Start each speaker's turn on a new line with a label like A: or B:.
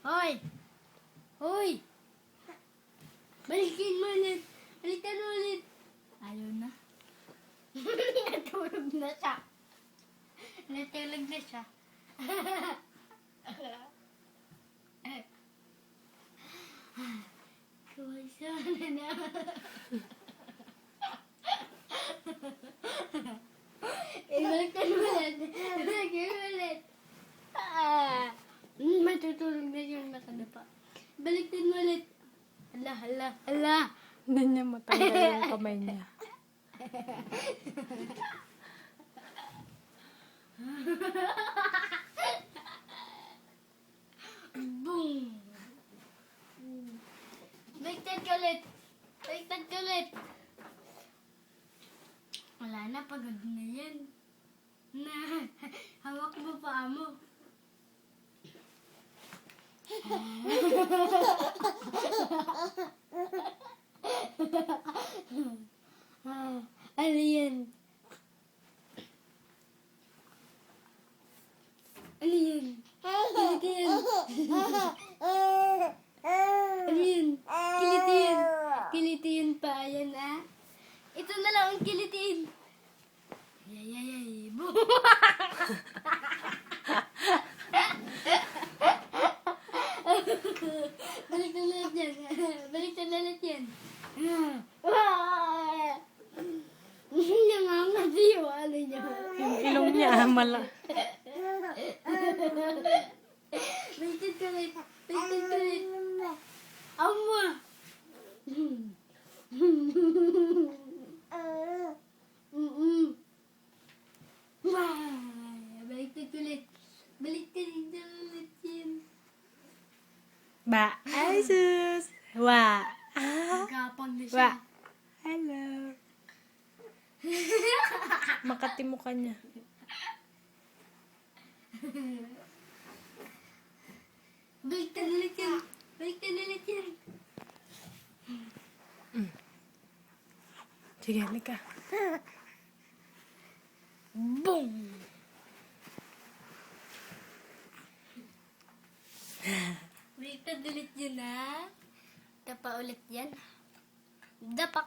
A: Hoy! Hoy! Balikin mo ulit. Balikan mo ulit. Ayaw na. Natulog na siya. Natulog na siya. Kumasana na. Balikan mo ulit. Balikan mo ulit. Matutulog na yung nakadapa. Balikan mo ulit. Hala, hala, hala.
B: Hindi niya matanggal yung kamay niya.
A: Boom! Baliktad ka ulit. Baliktad ka ulit. Wala na, pagod na yan. Na, hawak mo paa mo. Ano yan? Ano yan? Kilit yan. Ano yan? Kilitin. Kilitin pa. Ayan ah. Ito na lang ang kilitin. Yay. Boom. Balik na ulit yan. Balik na ulit yan. Nangangati yung ano niya.
B: Yung ilong niya, mala.
A: Baliktad ka ulit. Baliktad ka ulit. Ama! Baliktad ka ulit. Baliktad ka ulit yan.
B: Ba, ay sus. Wa.
A: Gapang na
B: Wa.
A: siya.
B: Hello. Makati mo ka niya.
A: Baliktad ulit yan. Baliktad ulit yan.
B: Sige, halika.
A: Boom! Baliktad ulit yan ha. Tapa ulit yan. Dapak.